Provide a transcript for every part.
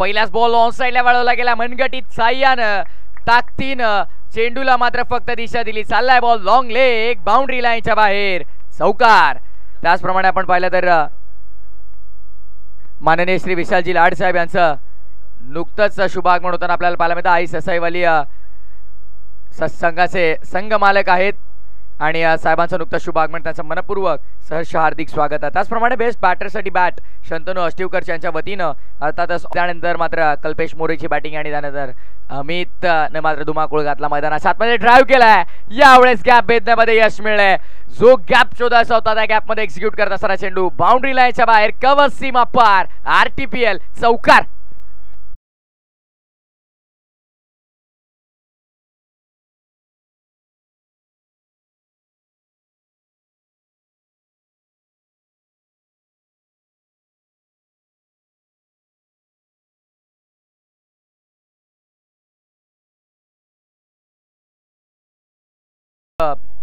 पहिलाच ball on साइडला वळवला गेला मनगटीत साह्यानं ताकदीनं चेंडूला मात्र फक्त दिशा दिली. चाललाय बॉल लॉंग लेग बाउंड्री लाईनच्या बाहेर चौकार. त्याचप्रमाणे आपण पाहिलं तर माननीय श्री विशालजी लाड साहेब यांचं नुकतंच शुभागमन होताना आपल्याला पाहायला मिळतं. आई ससाईवाली संघाचे संघ मालक आहेत आणि साहेबांचं नुकतंच शुभागमन, त्यांचं मनपूर्वक सहर्ष हार्दिक स्वागत आहे. त्याचप्रमाणे बेस्ट बॅटरसाठी बॅट शंतनू अष्टीवकर यांच्या वतीनं अर्थातच त्यानंतर मात्र कल्पेश मोरेची बॅटिंग आणि त्यानंतर अमितने मात्र धुमाकूळ घातला. मैदानाच्या आतमध्ये ड्राईव्ह केलाय. यावेळेस गॅप भेदण्यामध्ये यश मिळलंय. जो गॅप शोधायचा होता त्या गॅप मध्ये एक्झिक्यूट करत असताना चेंडू बाउंड्री लाईनच्या बाहेर कव्हर सीमा पार RTPL चौकार.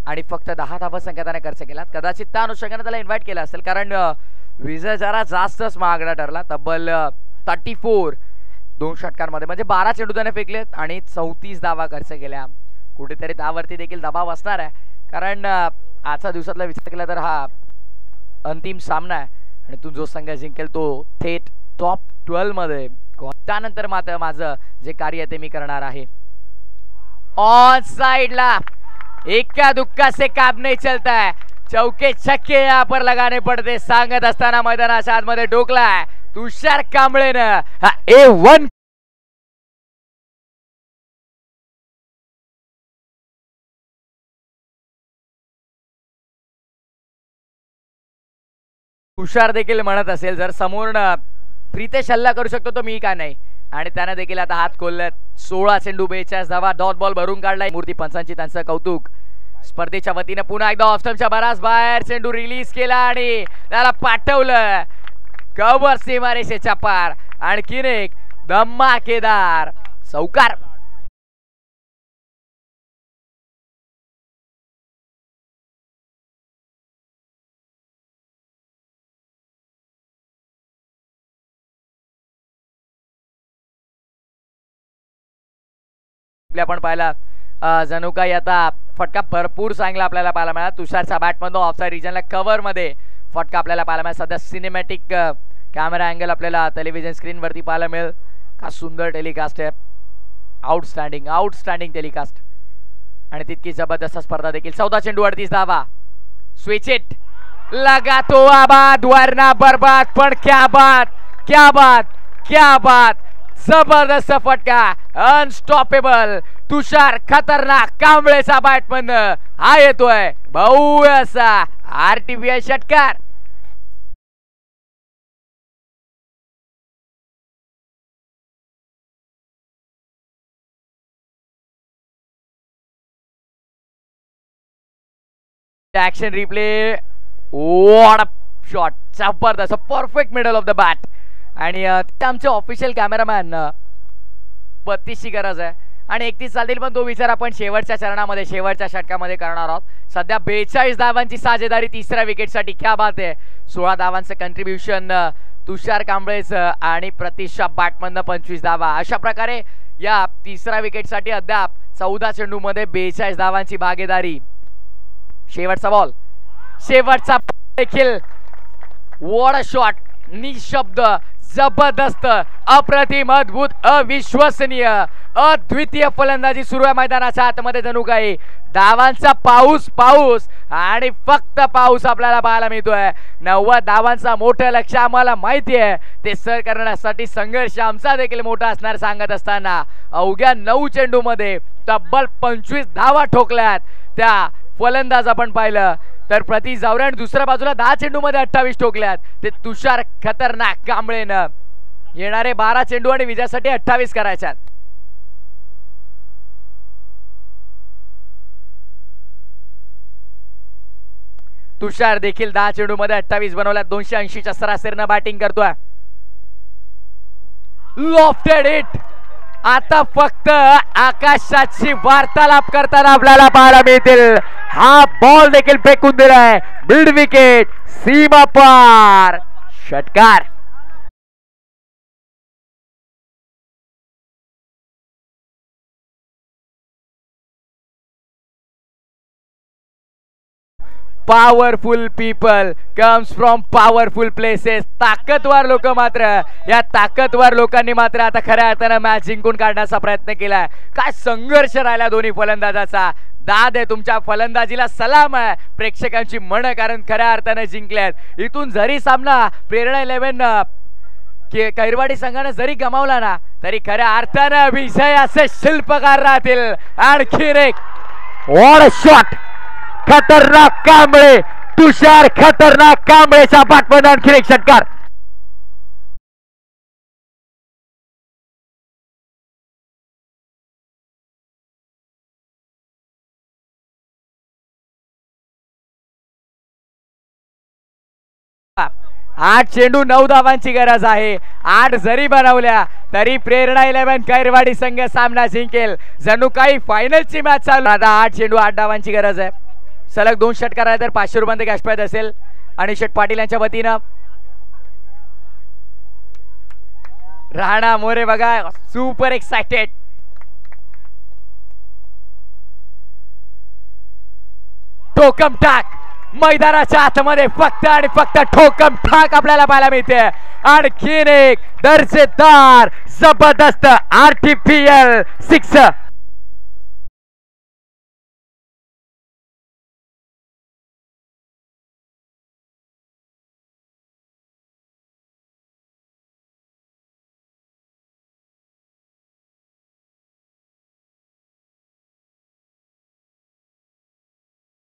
आणि फक्त 10 धावा संघाने खर्च केला. कदाचित त्या अनुषंगाने त्याला इन्व्हाइट केलं असेल कारण विजय जरा जास्तच महागडा ठरला. तब्बल 34 2 षटकांमध्ये म्हणजे 12 चेंडू त्याने फेकलेत आणि 34 धावा खर्च केल्या. कुठेतरी त्यावरती देखील दबाव असणार आहे कारण आजच्या दिवसातला विचार केला तर हा अंतिम सामना आहे आणि तू जो संघ जिंकेल तो थेट टॉप 12 मध्ये. त्यानंतर मात्र माझं जे कार्य ते मी करणार आहे. ऑन साइडला इक्का दुक्का से काम नहीं चलता है, चौके छक्के यहाँ पर लगाने पड़ते सांगत असताना मैदानाच्या आतमध्ये डोकलाय तुषार कांबळेनं. A1 तुषार देखील म्हणत असेल जर समोरनं प्रीतेश हल्ला करू शकतो तो मी का नाही, आणि त्याने देखील आता हात खोललेत. 16 चेंडू 42 धावा डॉट बॉल भरून काढलाय. मूर्ती पंचांची त्यांचं कौतुक. स्पर्धेच्या वतीने पुन्हा एकदा ऑफस्टंपच्या बराच बाहेर चेंडू रिलीज केला आणि त्याला पाठवलं कव्हर सीमारेषेच्या पार. आणखीन एक धमाकेदार चौकार. आपण पाहिला जणू काही आता फटका भरपूर चांगला आपल्याला पाहायला मिळाला. तुषारच्या बॅटमधून ऑफसाइड रिजनला कव्हर मध्ये फटका आपल्याला पाहायला मिळाला. सध्या सिनेमॅटिक कॅमेरा अँगल आपल्याला टेलिव्हिजन स्क्रीन वरती पाहायला मिळेल. का सुंदर टेलिकास्ट आहे. आउटस्टँडिंग टेलिकास्ट आणि तितकी जबरदस्त स्पर्धा देखील. 14 चेंडू 38 धावा. स्विच इट लगा तो आबाद वरना बर्बाद. पण क्या बात जबरदस्त फटका अनस्टॉपेबल. तुषार खतरनाक कांबळेचा बॅटमधनं हा येतोय भव्य असा RTPL षटकार. Action replay. What a shot. जबरदस्त perfect middle of the bat. आणि आमचे ऑफिशियल कॅमेरामॅन बत्तीसची गरज आहे आणि 31 चालतील पण तो विचार आपण शेवटच्या चरणामध्ये शेवटच्या षटकामध्ये करणार आहोत. सध्या 42 धावांची साजेदारी तिसऱ्या विकेटसाठी. क्या बात आहे. 16 धावांचं कंट्रीब्युशन तुषार कांबळेचं आणि प्रतीक्षा बॅटमधनं 25 धावा. अशा प्रकारे या तिसऱ्या विकेटसाठी अद्याप 14 चेंडूमध्ये 42 धावांची भागीदारी. शेवटचा बॉल देखील. What a shot. निशब्द जबरदस्त अप्रतिम अद्भुत अविश्वसनीय अद्वितीय फलंदाजी सुरू आहे मैदानाच्या आतमध्ये. जणू काही धावांचा पाऊस आणि फक्त पाऊस आपल्याला पाहायला मिळतोय. 90 धावांचा मोठं लक्ष आम्हाला माहिती आहे. ते सर करण्यासाठी संघर्ष आमचा देखील मोठा असणार सांगत असताना अवघ्या 9 चेंडूमध्ये तब्बल 25 धावा ठोकल्यात त्या फलंदाज आपण पाहिलं तर प्रति जावरे. दुसऱ्या बाजूला 10 चेंडूमध्ये 28 ठोकल्यात ते तुषार खतरनाक कांबळेनं. येणारे 12 चेंडू आणि विजयासाठी 28 करायच्यात. तुषार देखील 10 चेंडूमध्ये 28 बनवल्यात. 280च्या सरासरीनं बॅटिंग करतोय. Lofted hit. आता फक्त आकाशाची वार्तालाप करताना आपल्याला पाहायला मिळतील. हा बॉल देखील फेकून दिलाय मिड विकेट सीमा पार षटकार. Powerful people comes from powerful places. ताकदवार लोक मात्र, या ताकदवार लोकांनी मात्र आता खऱ्या अर्थानं मॅच जिंकून काढण्याचा प्रयत्न केलाय. काय संघर्ष राहिला दोन्ही फलंदाजाचा. दाद आहे तुमच्या फलंदाजीला, सलाम आहे प्रेक्षकांची मन, कारण खऱ्या अर्थानं जिंकल्यात. इथून जरी सामना प्रेरणा 11 कैरवाडी संघाने जरी गमावला ना, तरी खऱ्या अर्थानं विजय असे शिल्पकार राहतील. आणखीन एक वॉट शॉट, खतरनाक कांबळे, तुषार खतरनाक कांबळेच्या पाठमध्ये आणखीन एक षटकार. आठ चेंडू 9 धावांची गरज आहे. 8 जरी बनवल्या तरी प्रेरणा 11 कैरवाडी संघ सामना जिंकेल. जणू काही फायनलची मॅच चालू. आता 8 चेंडू 8 धावांची गरज आहे. सलग 2 षटकार आले तर 500 रुपयांचे कॅश प्राइज असेल. आणि शेठ पाटील यांच्या वतीनं राणा मोरे बघा सुपर एक्साइटेड. ठोकम टाक मैदानाच्या आतमध्ये फक्त आणि फक्त ठोकम ठाक आपल्याला पाहायला मिळते. आणखीन एक दर्जेदार जबरदस्त आर्टिफिशियल 6.